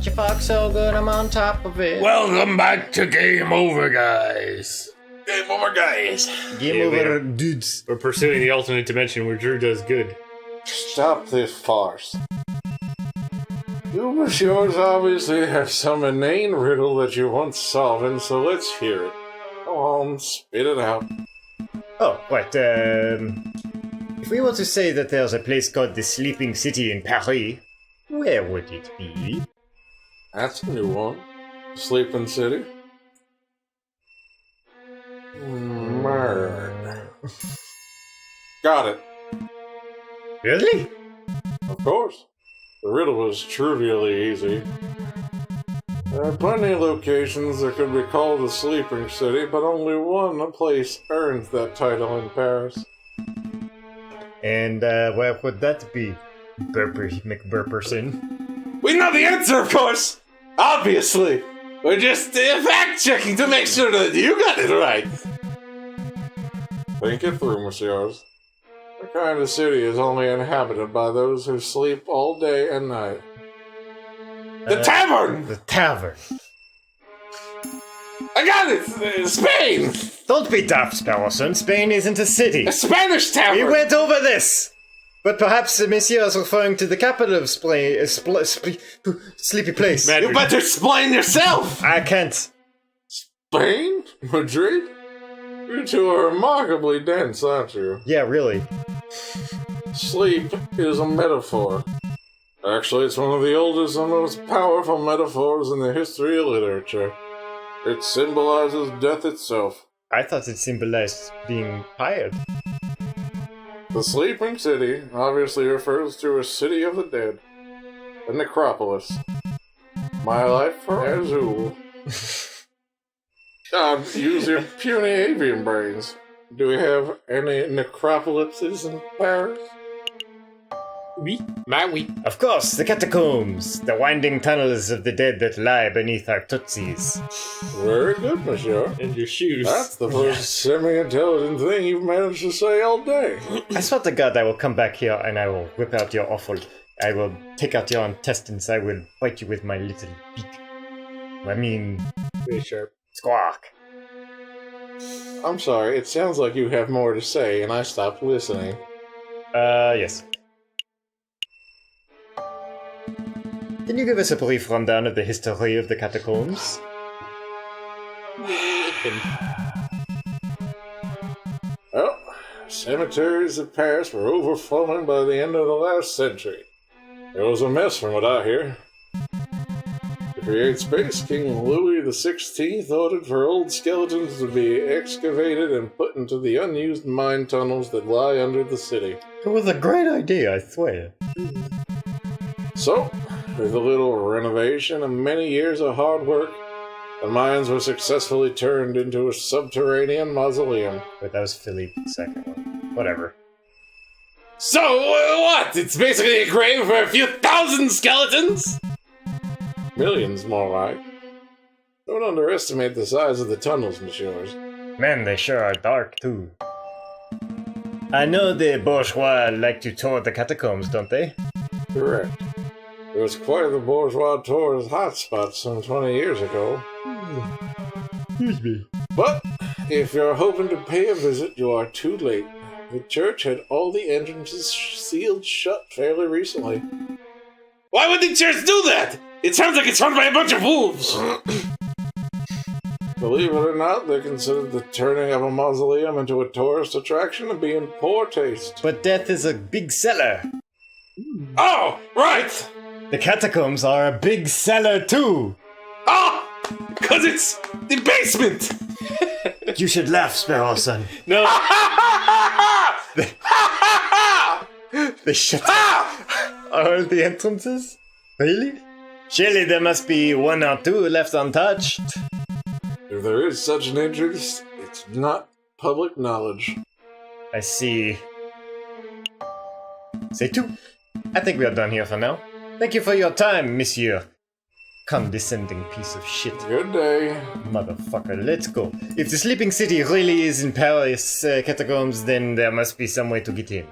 got your fuck so good I'm on top of it. Welcome back to Game Over, guys. Game over, guys. Game Yeah, over, dudes. We're pursuing the alternate dimension where Drew does good. Stop this farce. You messieurs obviously have some inane riddle that you want solving, so let's hear it. Go on, spit it out. Oh, right, if we were to say that there's a place called the Sleeping City in Paris, where would it be? That's a new one. Sleeping City. Murder. Got it. Really? Of course. The riddle was trivially easy. There are plenty of locations that could be called the Sleeping City, but only one place earns that title in Paris. And, where would that be? McBurperson? We know the answer, of course! Obviously! We're just fact-checking to make sure that you got it right! Think it through, messieurs. What kind of city is only inhabited by those who sleep all day and night? The tavern! The tavern. I got it! Spain! Don't be daft, Sparrowson. Spain isn't a city. A Spanish tavern! We went over this! But perhaps Monsieur is referring to the capital of Spain, Sleepy Place. Madrid. You better explain yourself! I can't. Spain? Madrid? You two are remarkably dense, aren't you? Yeah, really. Sleep is a metaphor. Actually, it's one of the oldest and most powerful metaphors in the history of literature. It symbolizes death itself. I thought it symbolized being tired. The Sleeping City obviously refers to a city of the dead. A necropolis. My life for Azul. Use your puny avian brains. Do we have any necropolises in Paris? Oui. Of course, the Catacombs, the winding tunnels of the dead that lie beneath our Tootsies. Very good, monsieur. And your shoes. That's the first semi-intelligent thing you've managed to say all day. I swear to God, I will come back here and I will whip out your offal. I will take out your intestines. I will bite you with my little beak. I mean, Very sharp. squawk. I'm sorry, it sounds like you have more to say, and I stopped listening. Yes. Can you give us a brief rundown of the history of the Catacombs? Well, cemeteries of Paris were overflowing by the end of the last century. It was a mess from what I hear. To create space, King Louis XVI ordered for old skeletons to be excavated and put into the unused mine tunnels that lie under the city. It was a great idea, I swear. So, with a little renovation and many years of hard work, the mines were successfully turned into a subterranean mausoleum. Wait, that was Philippe II one. Whatever. So, what? It's basically a grave for a few thousand skeletons? Millions, more like. Don't underestimate the size of the tunnels, messieurs. Man, they sure are dark, too. I know the bourgeois like to tour the catacombs, don't they? Correct. It was quite the bourgeois tourist hotspot some 20 years ago. Excuse me. But, if you're hoping to pay a visit, you are too late. The church had all the entrances sealed shut fairly recently. Why would the church do that? It sounds like it's run by a bunch of wolves! Believe it or not, they considered the turning of a mausoleum into a tourist attraction to be in poor taste. But death is a big seller. Oh, right! The catacombs are a big seller, too. Ah! Because it's the basement! You should laugh, Sparrowson. No. They shut all the entrances? Really? Surely there must be one or two left untouched. If there is such an entrance, it's not public knowledge. I see. C'est tout. I think we are done here for now. Thank you for your time, monsieur. Condescending piece of shit. Good day. Motherfucker, let's go. If the Sleeping City really is in Paris Catacombs, then there must be some way to get in.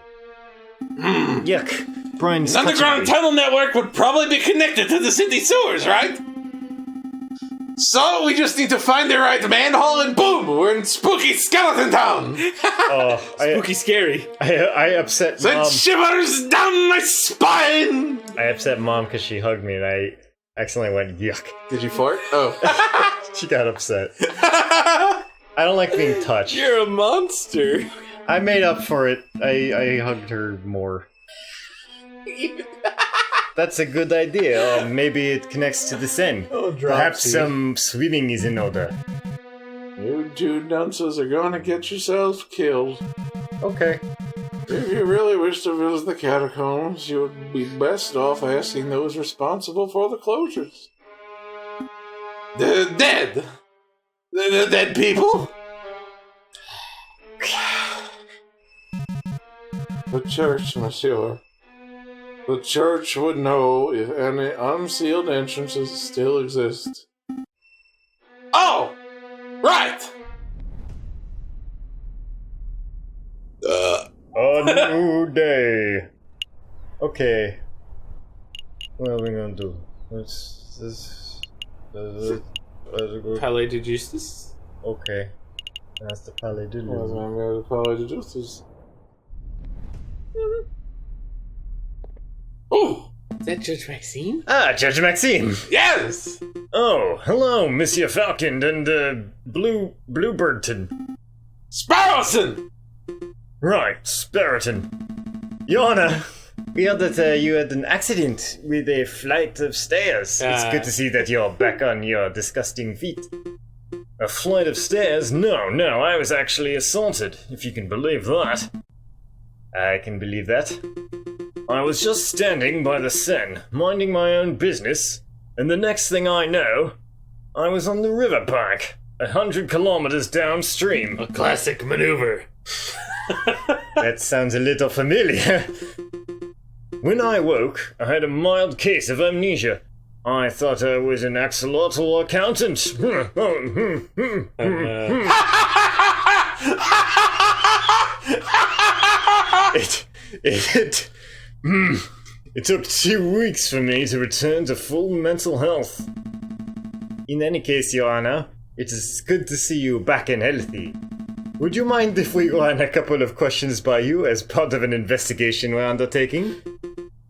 Yuck. Brian's An underground tunnel network would probably be connected to the city sewers, right? So we just need to find the right manhole and boom, we're in spooky skeleton town. Spooky scary. I upset Sent Mom. shivers down my spine. I upset Mom because she hugged me and I accidentally went yuck. Did you fart? Oh. She got upset. I don't like being touched. You're a monster. I made up for it. I hugged her more. That's a good idea. Or maybe it connects to the Seine. Oh, Perhaps some swimming is in order. You two dunces are going to get yourselves killed. Okay. If you really wish to visit the catacombs, you would be best off asking those responsible for the closures. The dead! The dead people? The church, monsieur. The church would know if any unsealed entrances still exist. Oh! Right! A new day. Okay. What are we gonna do? What's this? Palais de Justice? Okay. That's the Palais de Well, Justice. I'm going to Palais de Justice. Oh! Is that Judge Maxine? Ah, Judge Maxime! Yes! Oh, hello, Monsieur Falcon and, Bluebirdton. Sparrowson! Right, Spiriton. Your Honor, we heard that you had an accident with a flight of stairs. It's good to see that you're back on your disgusting feet. A flight of stairs? No, I was actually assaulted, if you can believe that. I can believe that. I was just standing by the Seine, minding my own business, and the next thing I know, I was on the riverbank, 100 kilometers downstream. A classic maneuver. That sounds a little familiar. When I woke, I had a mild case of amnesia. I thought I was an axolotl accountant. It took 2 weeks for me to return to full mental health. In any case, Your Honor, it is good to see you back and healthy. Would you mind if we ran a couple of questions by you as part of an investigation we're undertaking?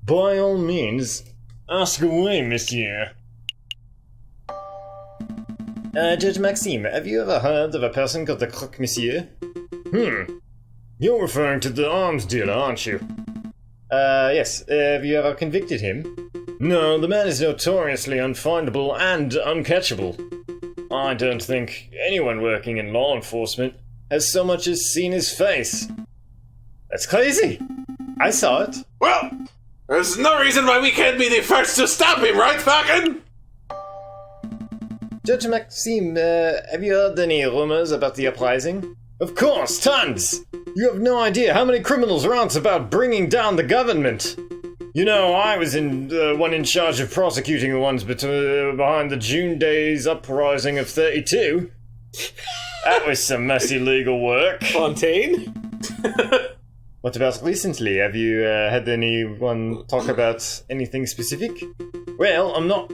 By all means, ask away, monsieur. Judge Maxime, have you ever heard of a person called the Croque Monsieur? You're referring to the arms dealer, aren't you? Yes. Have you ever convicted him? No, the man is notoriously unfindable and uncatchable. I don't think anyone working in law enforcement has so much as seen his face. That's crazy. I saw it. Well, there's no reason why we can't be the first to stop him, right, Falcon? Judge Maxime, have you heard any rumors about the uprising? Of course, tons! You have no idea how many criminals rant about bringing down the government. You know, I was the one in charge of prosecuting the ones behind the June Days uprising of 32. That was some messy legal work. Fontaine? What about recently? Have you had anyone talk about anything specific? Well, I'm not...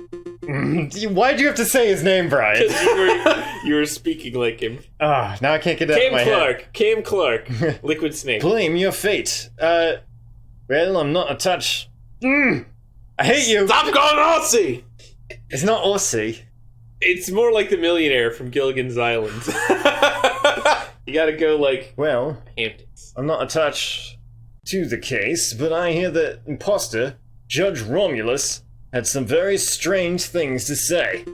Why do you have to say his name, Brian? Because you were speaking like him. Ah, now I can't get it out of my head. Cam Clark. Liquid Snake. Blame your fate. Well, I'm not a touch. I hate you. Stop going Aussie! It's not Aussie. It's more like the millionaire from Gilligan's Island. You gotta go like Well, Hamptons. I'm not a touch to the case, but I hear that imposter, Judge Romulus, had some very strange things to say.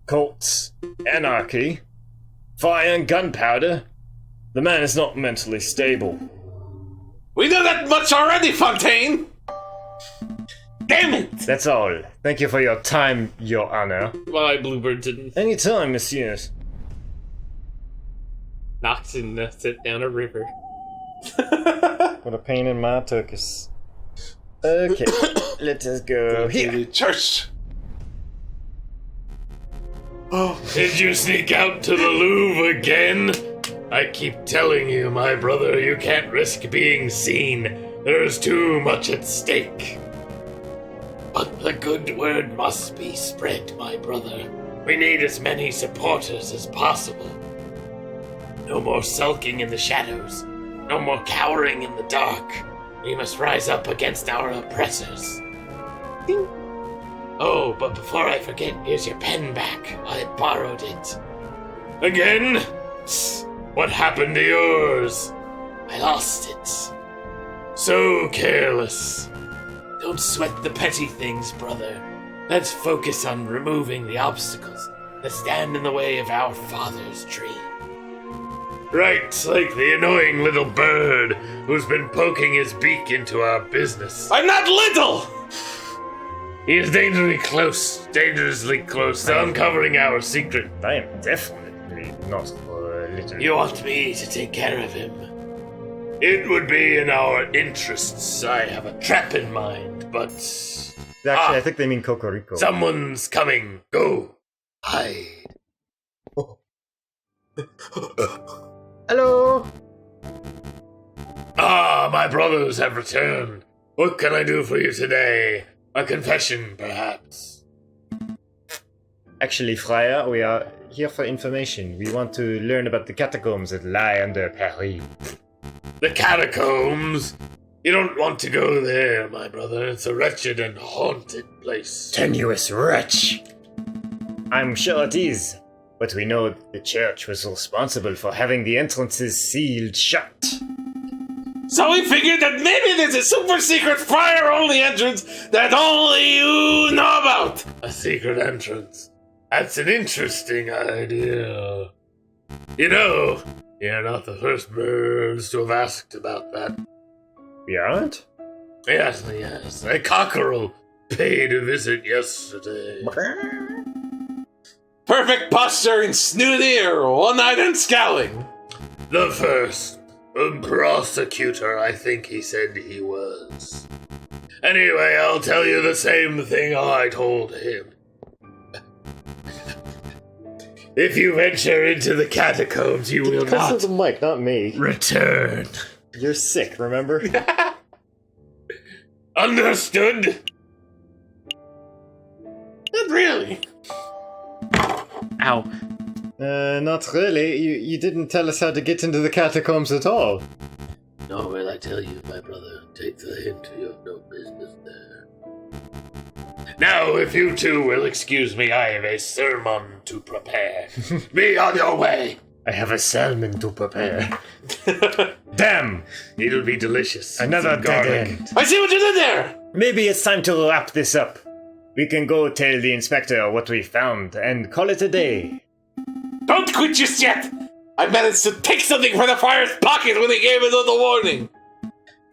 Cults, anarchy, fire and gunpowder. The man is not mentally stable. We know that much already, Fontaine! Damn it! That's all. Thank you for your time, Your Honor. Bye, Bluebirdton. Any time, messieurs. Knocks and set down a river. What a pain in my tuchus. Okay, let us go here. Church! Oh, Did you sneak out to the Louvre again? I keep telling you, my brother, you can't risk being seen. There's too much at stake. But the good word must be spread, my brother. We need as many supporters as possible. No more sulking in the shadows. No more cowering in the dark. We must rise up against our oppressors. Ding. Oh, but before I forget, here's your pen back. I borrowed it. Again? What happened to yours? I lost it. So careless. Don't sweat the petty things, brother. Let's focus on removing the obstacles that stand in the way of our father's dream. Right, like the annoying little bird who's been poking his beak into our business. I'm not little! He is dangerously close to uncovering our secret. I am definitely not little. You want me to take care of him? It would be in our interests. I have a trap in mind, but... Actually, I think they mean Cocorico. Someone's coming. Go. Hide. Hello! Ah, my brothers have returned. What can I do for you today? A confession, perhaps? Actually, Friar, we are here for information. We want to learn about the catacombs that lie under Paris. The Catacombs? You don't want to go there, my brother. It's a wretched and haunted place. Tenuous wretch! I'm sure it is, but we know the church was responsible for having the entrances sealed shut. So we figured that maybe there's a super secret fire-only entrance that only you know about. A secret entrance. That's an interesting idea. You know, you're not the first birds to have asked about that. We aren't? Yes. A cockerel paid a visit yesterday. Perfect posture and snooty or one-eyed and scowling. The first. A prosecutor, I think he said he was. Anyway, I'll tell you the same thing I told him. If you venture into the catacombs, you will Because not of the mic, not me. return. You're sick, remember? Understood? Not really. Ow. Not really. You didn't tell us how to get into the catacombs at all. Nor will I tell you, my brother. Take the hint, you have no business there. Now, if you two will excuse me, I have a sermon to prepare. Be on your way! I have a salmon to prepare. Damn! It'll be delicious. Another Some dead garlic. end. I see what you did there. Maybe it's time to wrap this up. We can go tell the inspector what we found and call it a day. Don't quit just yet. I managed to take something from the fire's pocket when he gave us the warning.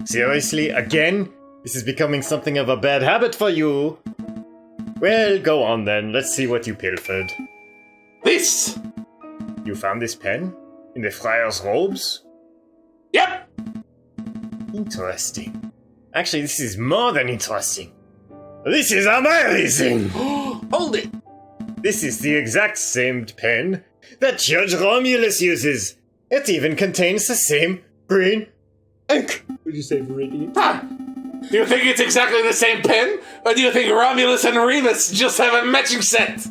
Seriously, again? This is becoming something of a bad habit for you. Well, go on then. Let's see what you pilfered. This. You found this pen? In the friar's robes? Yep. Interesting. Actually, this is more than interesting. This is amazing! Hold it. This is the exact same pen that Judge Romulus uses. It even contains the same green ink. Would you say Viridian? Huh. Do you think it's exactly the same pen? Or do you think Romulus and Remus just have a matching set?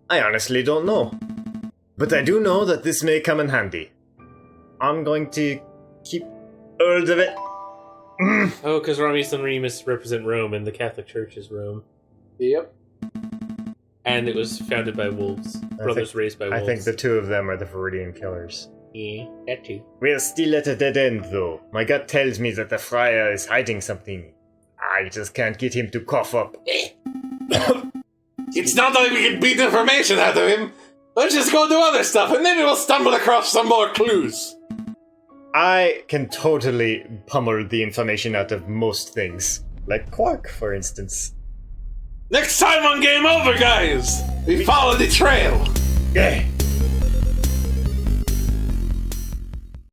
I honestly don't know. But I do know that this may come in handy. I'm going to keep hold of it. Oh, because Romulus and Remus represent Rome, and the Catholic Church is Rome. Yep. And it was founded by wolves. Brothers raised by wolves. I think the two of them are the Viridian killers. Yeah, that too. We're still at a dead end, though. My gut tells me that the friar is hiding something. I just can't get him to cough up. It's not like we can beat information out of him. Let's just go do other stuff, and maybe we'll stumble across some more clues. I can totally pummel the information out of most things. Like Quark, for instance. Next time on Game Over, guys, we follow the trail. Yeah.